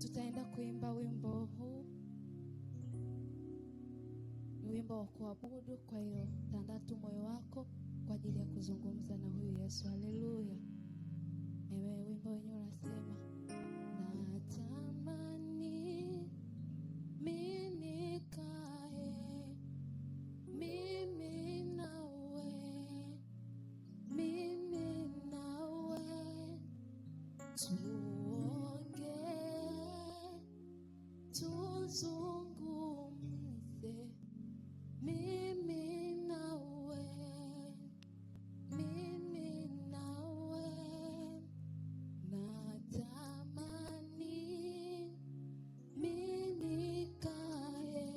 Tutaenda kuimba wimbo huu, ni wimbo wa kuabudu. Kwa hiyo tandaa tu moyo wako kwa ajili ya kuzungumza na huyu Yesu. Haleluya. Ewe wimbo wenyewe unasema, natamani mimi nikae mimi nawe tuongee tuzungumze mimi nawe natamani mimi nikae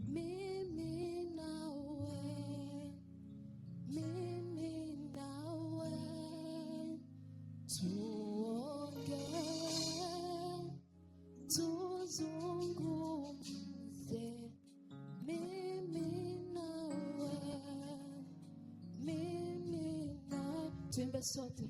mimi nawe tuongee tuzungumze mimi nawe tuimbe sote.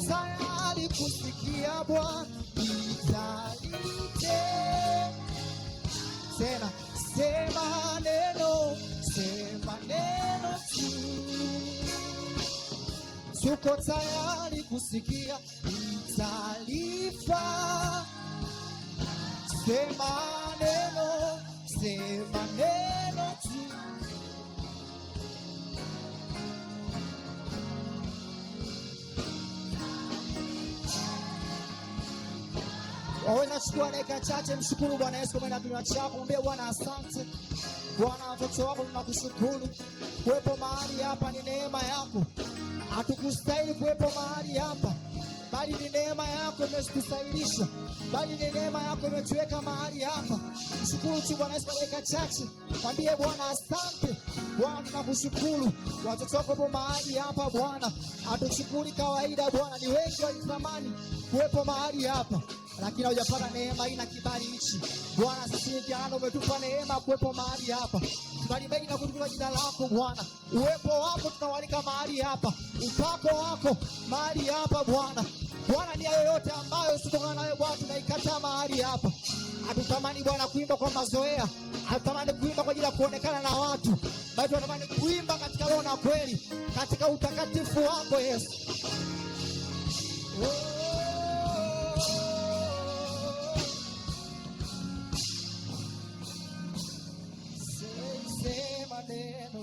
Tayari kusikia Bwana, nitalite tena, sema neno tu. Tuko tayari kusikia, nitalifa, sema neno tu. Wawe na chukua dakika chache, mshukuru Bwana Yesu kwa kinywa chako, mwambie Bwana asante. Bwana, watoto wako tunakushukuru. Kuwepo mahali hapa ni neema yako. Hatukustahili kuwepo mahali hapa, bali ni neema yako imetustahilisha, bali ni neema yako imetuweka mahali hapa. Mshukuru tu Bwana Yesu kwa dakika chache, mwambie Bwana asante. Bwana, tunakushukuru. Watoto wako wapo mahali hapa Bwana, hatushukuru kawaida Bwana, ni wengi walitamani kuwepo mahali hapa, lakini hujapata neema hii na kibali hichi. Bwana, sisi jana umetupa neema kuwepo mahali hapa. Tunabariki na kutukuza jina lako Bwana. Uwepo wako tunawalika mahali hapa, upako wako mahali hapa Bwana. Bwana, ni yoyote ambayo sitokana nayo Bwana tunaikataa mahali hapa. Hatutamani Bwana kuimba kwa mazoea, hatutamani kuimba kwa ajili ya kuonekana na watu, bali tunatamani kuimba katika roho na kweli, katika utakatifu wako Yesu. Sema neno,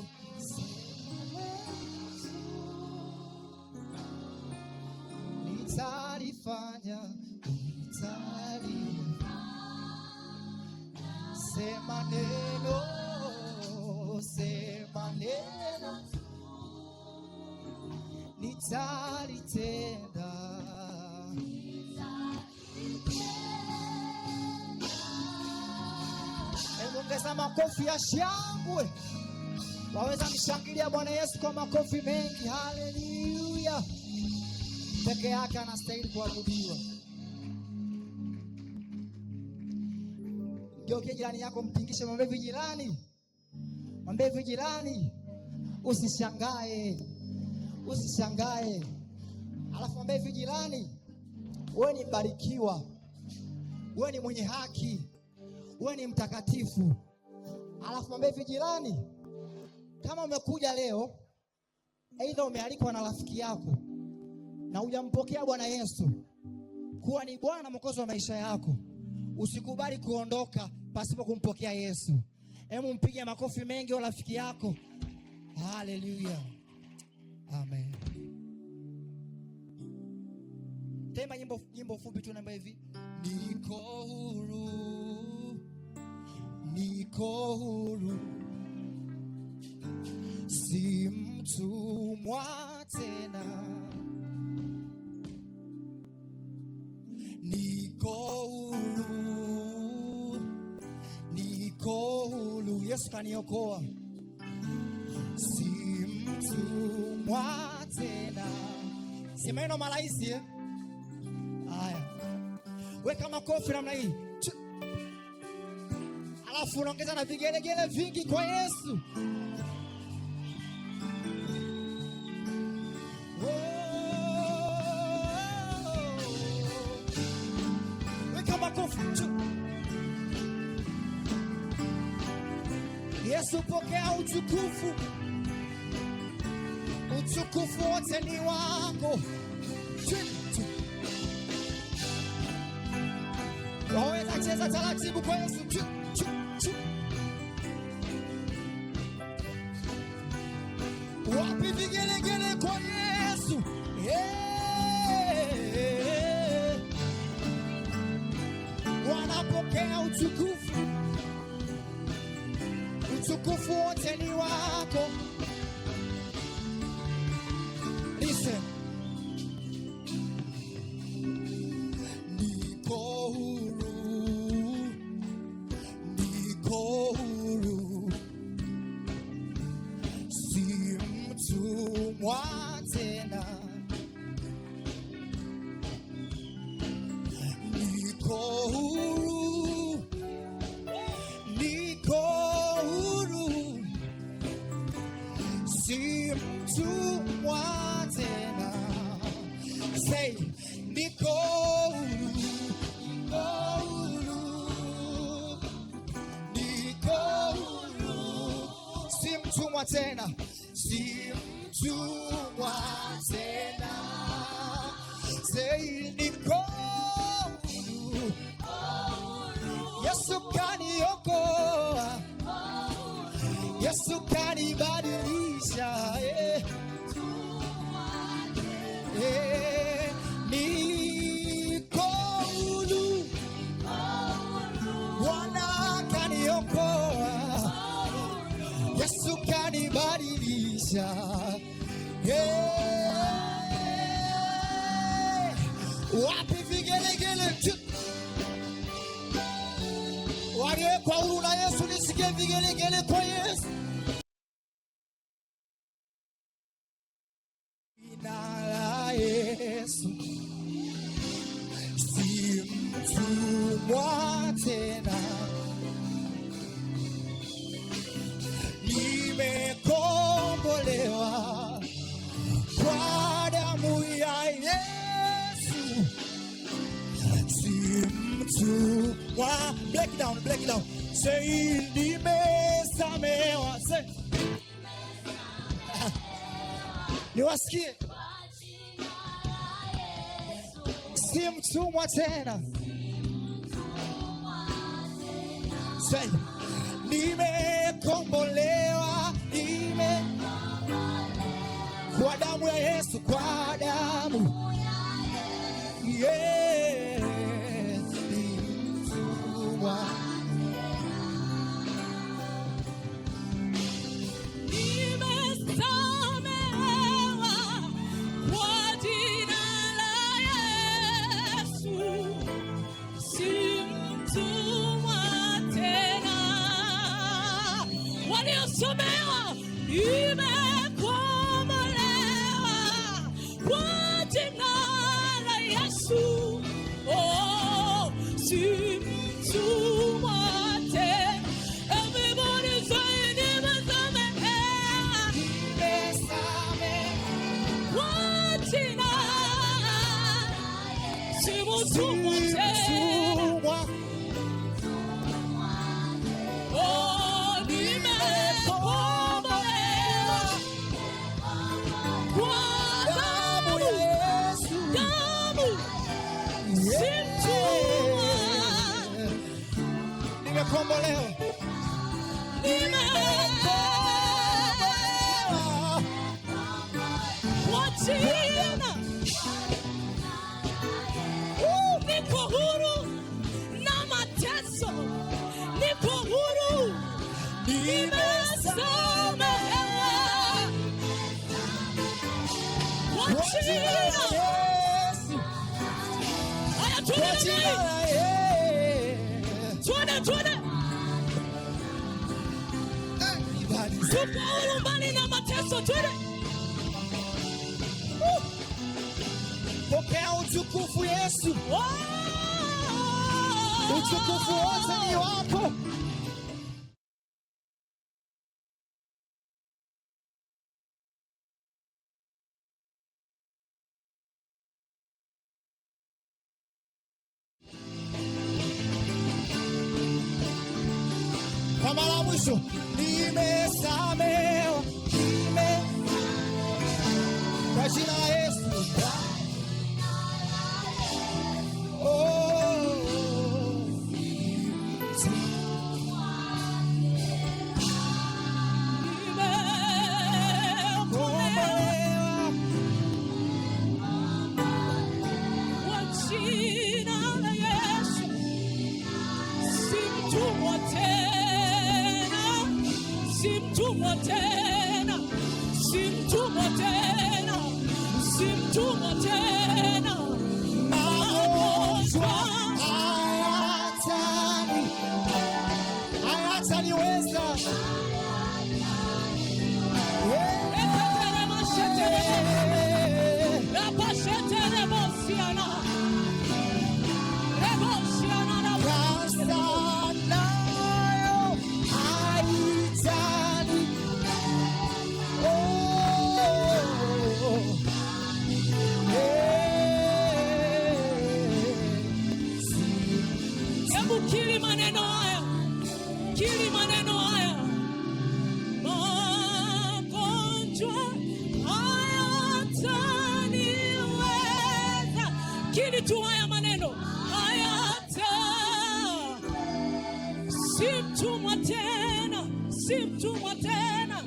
nitalifanya, sema neno, sema neno, nitalitenda. Ongeza makofi ya shangwe. Waweza mshangilia Bwana Yesu kwa makofi mengi. Haleluya. Peke yake anastahili kuabudiwa. Geukia jirani yako, mtingishe, mwambie vijirani. Mwambie vijirani, usishangae. Usishangae. Alafu mwambie vijirani, wewe ni mbarikiwa. Wewe ni mwenye haki. Wewe ni mtakatifu. Alafu mwambie vijirani, kama umekuja leo, aidha umealikwa na rafiki yako na hujampokea Bwana Yesu kuwa ni Bwana na Mwokozi wa maisha yako, usikubali kuondoka pasipo kumpokea Yesu. Hebu mpige makofi mengi wa rafiki yako. Haleluya. Amen. Tema nyimbo fupi tu naimba hivi. Niko huru, niko huru, si mtumwa tena. Niko huru, niko huru, Yesu kaniokoa, si mtumwa tena. Si maneno malaisi eh? Haya, weka makofi namna hii, alafu unaongeza na vigelegele vingi kwa Yesu. Weka makofi. Yesu, pokea utukufu. Utukufu wote ni wako. Waweza cheza taratibu kwa Yesu. Wapi vigelegele kwa Yesu? Wanapokea utukufu. Utukufu wote ni wako. Listen. Niko huru, niko huru, si mtumwa tena. Niko huru, niko huru, si mtumwa tena. Say, niko huru, niko huru, niko huru, si mtumwa tena, si mtumwa tena. Say, niko huru, Yesu kaniokoa, Yesu kanibadilisha. Niko huru, uwanja. Wapi vigelegele? Waliwekwa huru na Yesu, nisikie vigelegele kwa Yesu. Jina la Yesu si mtumwa tena, nimekombolewa kwa damu ya Yesu, si mtumwa. Break it down, break it down. Say nimesamewa. Say niwasikie, si mtumwa tena. Say nimekombolewa, kwa damu ya Yesu, kwa damu. Yes, ni mtumwa. Waliosomewa imekombolewa kwa jina la Yesu. Oh, si mtumwa tena. Everybody say nimesamehewa, kwa jina, si mtumwa tena. Nimekombolewa, kwa jina. Niko huru na mateso, niko huru, nimesamehewa kwa jina. Haya, tuone. Tuko huru mbali na mateso, tuone. Pokea utukufu Yesu. Utukufu wote ni wako. Kwa mara ya mwisho, nimesamehewa, kwa jina la Yesu. Simtumwa tena, simtumwa tena, simtumwa tena. Magonjwa hayataniweza. Kili maneno haya, kili maneno haya. Magonjwa hayataniweza. Kili tu haya maneno, hayata. Simtumwa tena, simtumwa tena.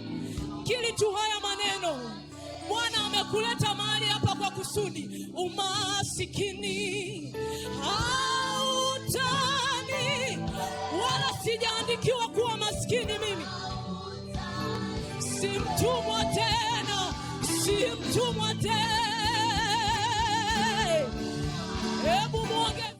Kili tu haya maneno. Bwana amekuleta mahali hapa kwa kusudi. Umasikini wala sijaandikiwa kuwa maskini mimi. Si mtumwa tena. si mtumwa tena. Hebu mwongeze